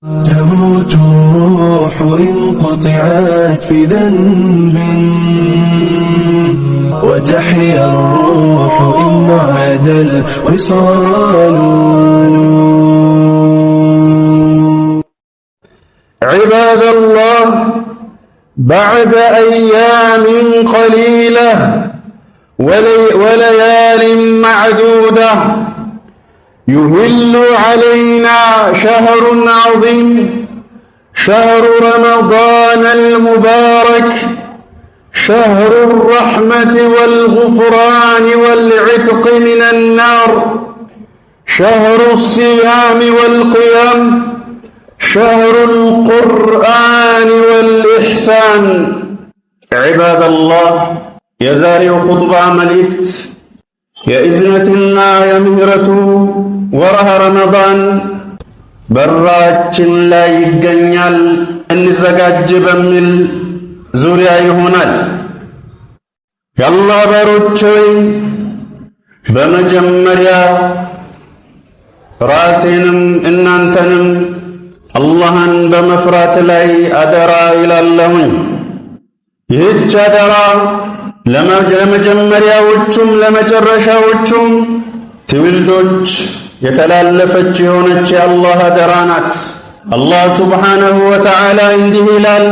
تموت الروح إن قطعت بذنب وتحيا الروح إن عاد الوصال. عباد الله، بعد أيام قليلة وليال معدودة يهل علينا شهر عظيم، شهر رمضان المبارك، شهر الرحمة والغفران والعتق من النار، شهر الصيام والقيام، شهر القرآن والإحسان. عباد الله، يزاري خطبة ملكت የእዝነትና የምህረቱ ወርሃ ረመዳን በራችን ላይ ይገኛል። እንዘጋጅ በሚል ዙሪያ ይሆናል። የአላህ ባሮች ሆይ፣ በመጀመሪያ ራሴንም እናንተንም አላህን በመፍራት ላይ አደራ ይላለሁኝ። ይህች አደራ ለመጀመሪያዎቹም ለመጨረሻዎቹም ትውልዶች የተላለፈች የሆነች የአላህ አደራ ናት። አላህ ሱብሓነሁ ወተዓላ እንዲህ ይላል፣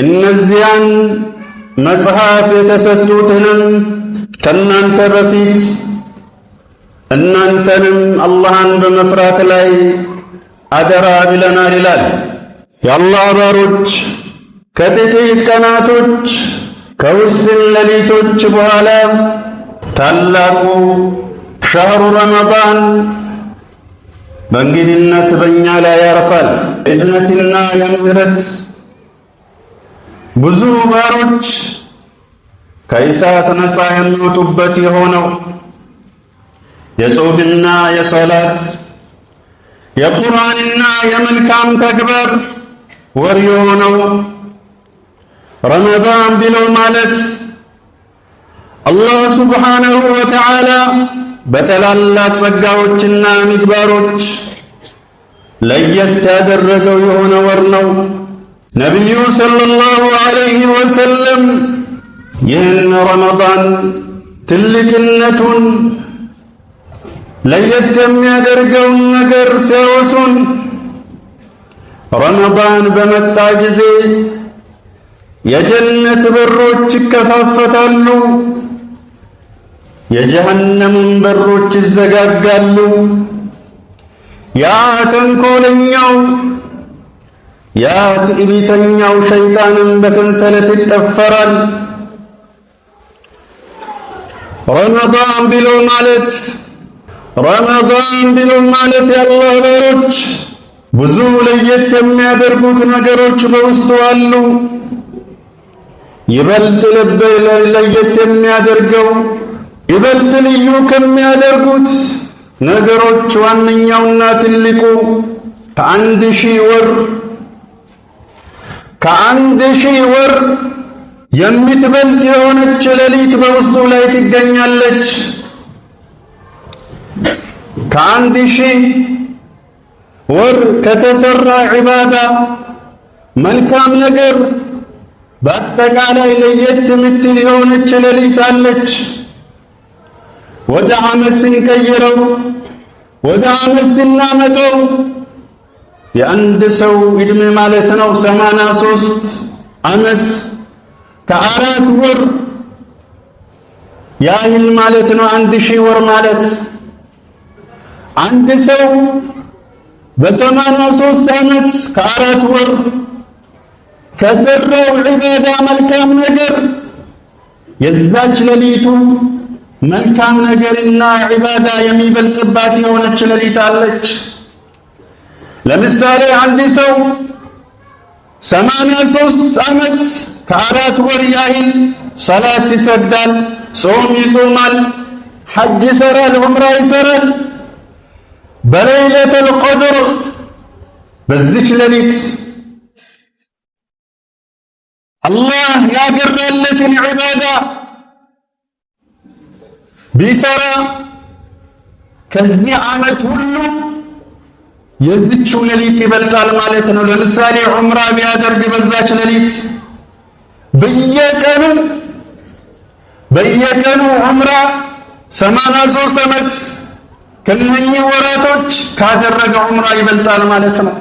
እነዚያን መጽሐፍ የተሰጡትንም ከእናንተ በፊት እናንተንም አላህን በመፍራት ላይ አደራ ብለናል ይላል። የአላህ ባሮች ከጥቂት ቀናቶች ከውስን ሌሊቶች በኋላ ታላቁ ሸህሩ ረመዳን በእንግድነት በእኛ ላይ ያርፋል። እዝነትና የምህረት ብዙ ባሮች ከእሳት ነፃ የሚወጡበት የሆነው የጾምና የሰላት የቁርአንና የመልካም ተግባር ወር የሆነው ረመዳን ብለው ማለት አላህ ሱብሓነሁ ወተዓላ በተላላቅ ጸጋዎችና ምግባሮች ለየት ያደረገው የሆነ ወር ነው። ነቢዩ ሰለላሁ ዐለይሂ ወሰለም ይህን ረመዳን ትልቅነቱን ለየት የሚያደርገውን ነገር ሲያወሱን ረመዳን በመጣ ጊዜ የጀነት በሮች ይከፋፈታሉ፣ የጀሃነምን በሮች ይዘጋጋሉ። ያ ተንኮለኛው ያ ትዕቢተኛው ሸይጣንም በሰንሰለት ይጠፈራል። ረመዳን ብሎ ማለት የአላህ ባሮች ብዙ ለየት የሚያደርጉት ነገሮች በውስጡ አሉ። ይበልጥ ለየት የሚያደርገው ይበልጥ ልዩ ከሚያደርጉት ነገሮች ዋነኛውና ትልቁ ከአንድ ሺህ ወር የምትበልጥ የሆነች ሌሊት በውስጡ ላይ ትገኛለች። ከአንድ ሺህ ወር ከተሰራ ዒባዳ መልካም ነገር በአጠቃላይ ለየት የምትል የሆነች ሌሊት አለች። ወደ ዓመት ስንቀይረው ወደ ዓመት ስናመጣው የአንድ ሰው ዕድሜ ማለት ነው 83 ዓመት ከ4 ወር ያህል ማለት ነው። 1000 ወር ማለት አንድ ሰው በ83 ዓመት ከ4 ወር ከሰራው ዒባዳ መልካም ነገር የዛች ሌሊቱ መልካም ነገርና ዒባዳ የሚበልጥባት የሆነች ሌሊት አለች። ለምሳሌ አንድ ሰው 83 ዓመት ከ4 ወር ያህል ሰላት ይሰግዳል፣ ጾም ይጾማል፣ ሐጅ ይሰራል፣ ዑምራ ይሰራል። በለይለቱል ቀድር በዚች ሌሊት አላህ ያገራለትን ዒባዳ ቢሰራ ከዚህ ዓመት ሁሉ የዚችው ሌሊት ይበልጣል ማለት ነው። ለምሳሌ ዑምራ ቢያደርግ በዛች ሌሊት በየቀኑ ዑምራ 83 ዓመት ከነኚህ ወራቶች ካደረገ ዑምራ ይበልጣል ማለት ነው።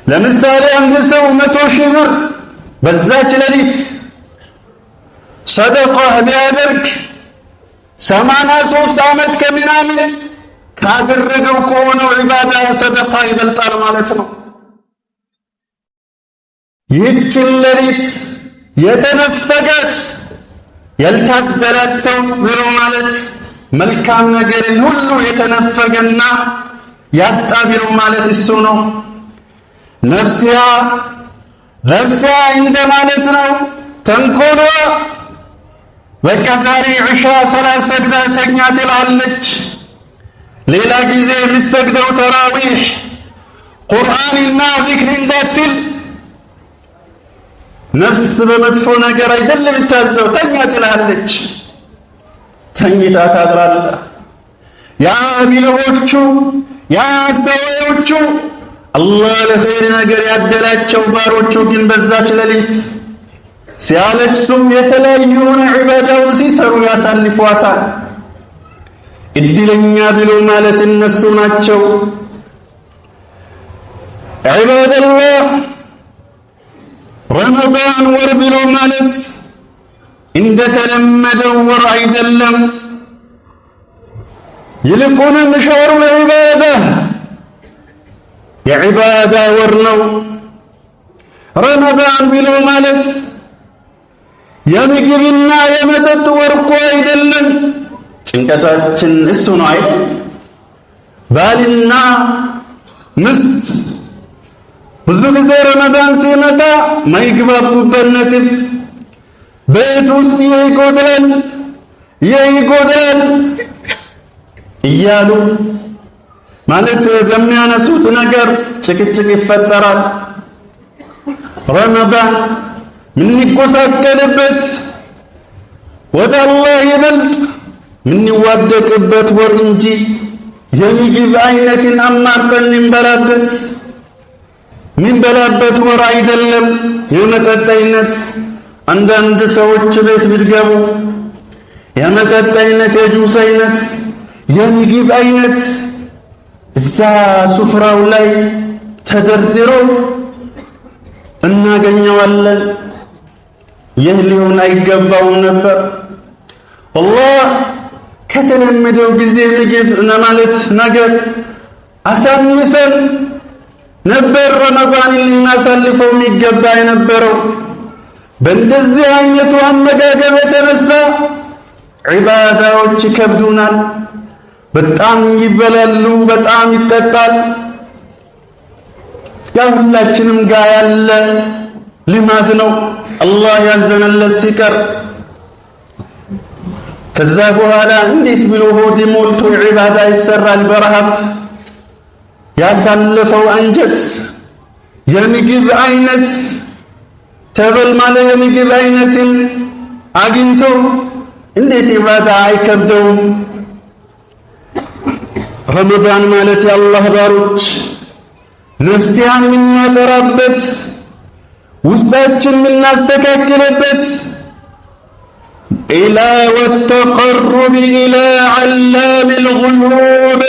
ለምሳሌ አንድ ሰው 100,000 ብር በዛች ሌሊት ሰደቃ ቢያደርግ 83 ዓመት ከምናምን ካደረገው ከሆነው ዒባዳ ሰደቃ ይበልጣል ማለት ነው። ይህችን ሌሊት የተነፈጋት ያልታደላት ሰው ብሎ ማለት መልካም ነገርን ሁሉ የተነፈገና ያጣ ብሎ ማለት እሱ ነው። ነፍስያ እንደማለት ነው። ተንኮሏ በቃ ዛሬ ዒሻ ሰላት ሰግዳ ተኛ ትላለች። ሌላ ጊዜ የምትሰግደው ተራዊሕ ቁርአንና ዚክር እንዳትል ነፍስ በመጥፎ ነገር አይደለም ታዘው ተኛ ትላለች። ተኝታ ታድራለች። ያ ቢልሆቹ ያ አስተዋዮቹ አላህ ለኸይር ነገር ያደላቸው ባሮቹ ግን በዛች ሌሊት ሲያለቅሱም የተለያዩ ዒባዳውን ሲሰሩ ያሳልፏታል። እድለኛ ብሎ ማለት እነሱ ናቸው። ዒባደላህ ረመዳን ወር ብሎ ማለት እንደተለመደው ወር አይደለም። ይልቁንም ሸህሩል ዒባዳ የዒባዳ ወር ነው። ረመዳን ብሎ ማለት የምግብና የመጠጥ ወር እኮ አይደለም። ጭንቀታችን እሱ ነው አይደል? ባልና ምስት ብዙ ጊዜ ረመዳን ሲመጣ ማይግባቡበት ነጥብ ቤት ውስጥ ይጎድላል እያሉ ማለት በሚያነሱት ነገር ጭቅጭቅ ይፈጠራል። ረመዳን ምንቆሳቀልበት ወደ አላህ ይበልጥ ምንዋደቅበት ወር እንጂ የምግብ አይነትን አማርጠን ምንበላበት ወር አይደለም። የመጠጥ አይነት አንዳንድ ሰዎች ቤት ብትገቡ የመጠጥ አይነት፣ የጁስ አይነት፣ የምግብ አይነት እዛ ሱፍራው ላይ ተደርድሮ እናገኘዋለን። ይህ ሊሆን አይገባውም ነበር። አላህ ከተለመደው ጊዜ ምግብ ማለት ነገር አሳንሰን ነበር ረመዳንን ልናሳልፈው የሚገባ የነበረው። በእንደዚህ አይነቱ አመጋገብ የተነሳ ዒባዳዎች ይከብዱናል። በጣም ይበላሉ፣ በጣም ይጠጣል። ያ ሁላችንም ጋር ያለ ልማድ ነው። አላህ ያዘነለት ሲቀር ከዛ በኋላ እንዴት ብሎ ሆድ ሞልቶ ዒባዳ ይሰራል? በረሃብ ያሳለፈው አንጀት የምግብ አይነት ተበል ማለት የምግብ አይነትን አግኝቶ እንዴት ዒባዳ አይከብደውም? ረመዳን ማለት የአላህ ባሮች ነፍስያን የምናጠራበት ውስጣችን የምናስተካክልበት ኢላ ወተቀሩብ ኢላ ዓላሚል ጉዩብ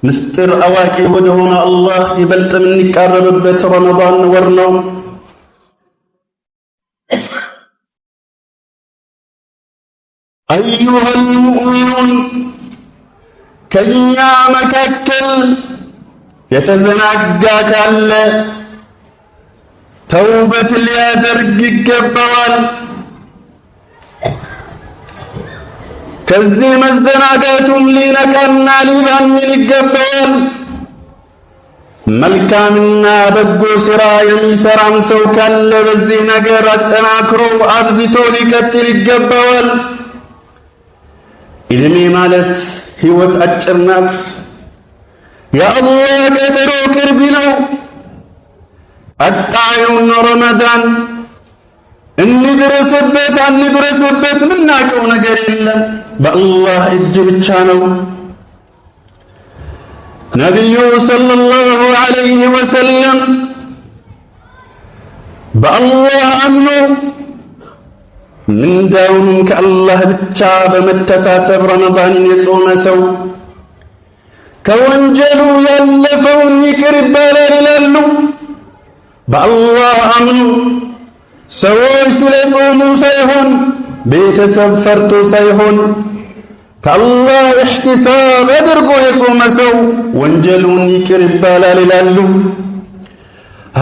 ምስጢር አዋቂ ወደሆነ አላህ ይበልጥ የምንቃረብበት ረመዳን ወር ነው። አዩሀል ሙእሚኑን ከእኛ መካከል የተዘናጋ ካለ ተውበት ሊያደርግ ይገባዋል። ከዚህ መዘናጋቱም ሊነቃና ሊባንን ይገባዋል። መልካምና በጎ ሥራ የሚሰራም ሰው ካለ በዚህ ነገር አጠናክሮ አብዝቶ ሊቀጥል ይገባዋል። ዕድሜ ማለት ሕይወት አጭር ናት። የአላህ ቀጠሮ ቅርብ ነው። አጣዩን ረመዳን እንድረስበት አንድረስበት ምናውቀው ነገር የለም። በአላህ እጅ ብቻ ነው። ነቢዩ ሰለላሁ ዐለይሂ ወሰለም በአላህ አምኖ ምንዳውን ከአላህ ብቻ በመተሳሰብ ረመዳንን የጾመ ሰው ከወንጀሉ ያለፈውን ይቅር ይባላል ይላሉ። በአላህ አምኖ ሰዎች ስለ ጾሙ ሳይሆን ቤተሰብ ፈርቶ ሳይሆን ከአላህ ኢሕቲሳብ አድርጎ የጾመ ሰው ወንጀሉን ይቅር ይባላል ይላሉ።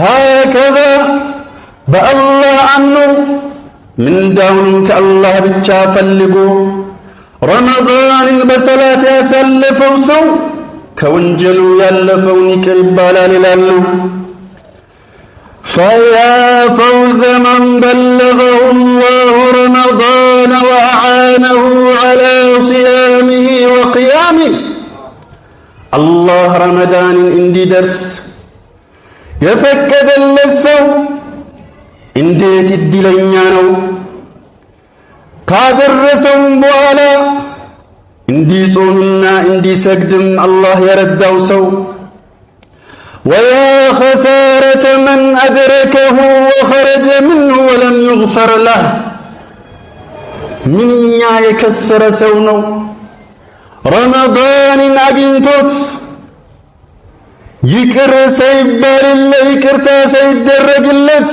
ሀከዛ በአላህ አምኖ ምንዳውን ከአላህ ብቻ ፈልጎ ረመዳንን በሰላት ያሳለፈው ሰው ከወንጀሉ ያለፈውን ይቅር ይባላል ይላሉ። فيا فوز من بلغه الله رمضان وأعانه على صيامه وقيامه. الله رمضان اندي درس يفكد اللسو انديت الدلنيانو كادر رسوم بوالا اندي صومنا اندي سجدم الله يردو سو. ويا خسارة من أدركه وخرج منه ولم يغفر له. من يكسر سونو رمضان أجنتوت يكر سيبال الله يكرتا سيدرق اللت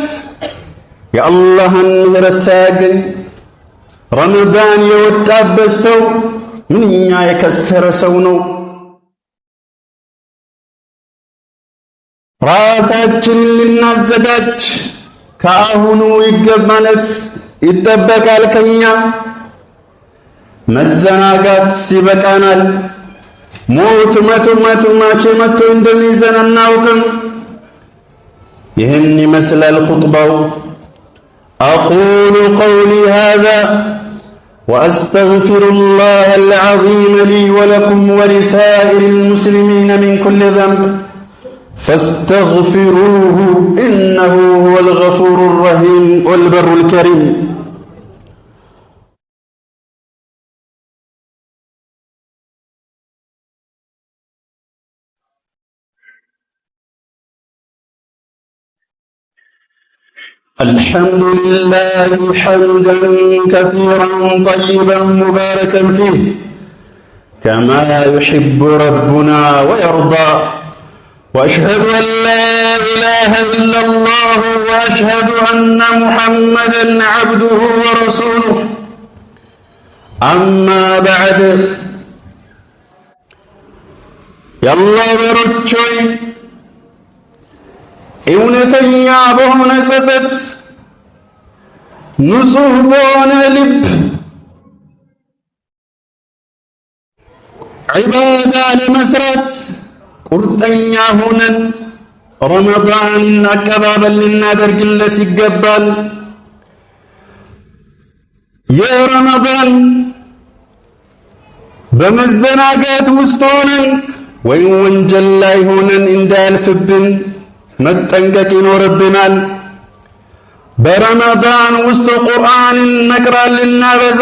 يا الله النهر الساقن رمضان يوتاب السو. من يكسر سونو ራሳችንን ልናዘጋጅ ከአሁኑ ይገባነት ይጠበቃል ከኛ። መዘናጋት ይበቃናል። ሞት መቼ መጥቶ እንደሚይዘን አናውቅም። ይህን ይመስላል ኹጥባው። أقول قولي هذا وأستغفر الله العظيم لي ولكم ولسائر المسلمين من كل ذنب فاستغفروه إنه هو الغفور الرحيم والبر الكريم. الحمد لله حمدا كثيرا طيبا مباركا فيه كما يحب ربنا ويرضى. وأشهد أن لا إله إلا الله وأشهد أن محمدا عبده ورسوله. أما بعد يا الله برجوي እውነተኛ በሆነ ጸጸት ንጹህ በሆነ ልብ ዒባዳ ለመስራት ቁርጠኛ ሆነን ረመዳንን አቀባበል ልናደርግለት ይገባል። የረመዳን በመዘናጋት ውስጥ ሆነን ወይም ወንጀል ላይ ሆነን እንዳያልፍብን መጠንቀቅ ይኖርብናል። በረመዳን ውስጥ ቁርአንን መቅራት ልናበዛ፣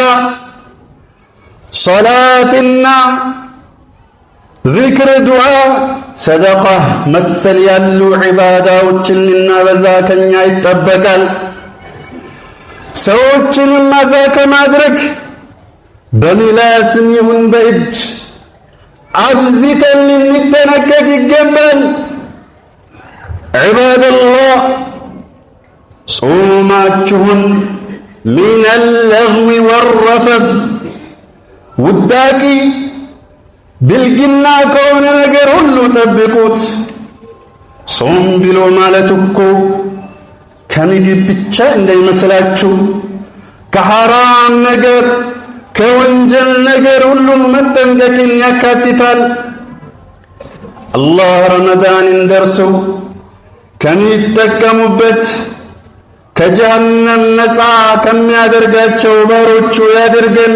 ሰላትና ዚክር፣ ዱዓ፣ ሰደቃ መሰል ያሉ ዒባዳዎችን ልናበዛ ከኛ ይጠበቃል። ሰዎችን ማዛ ከማድረግ በምላስም ይሁን በእጅ አብዝተን ልንጠነቀቅ ይገባል። ዒባደላህ ጾማችሁን ሚነል ለግዊ ወረፈዝ ውዳቂ ብልግና ከሆነ ነገር ሁሉ ጠብቁት። ጾም ብሎ ማለት እኮ ከምግብ ብቻ እንዳይመስላችሁ ከሐራም ነገር ከወንጀል ነገር ሁሉ መጠንቀቅን ያካትታል። አላህ ረመዳንን ደርሰው ከሚጠቀሙበት ከጀሃነም ነፃ ከሚያደርጋቸው ባሮቹ ያድርገን።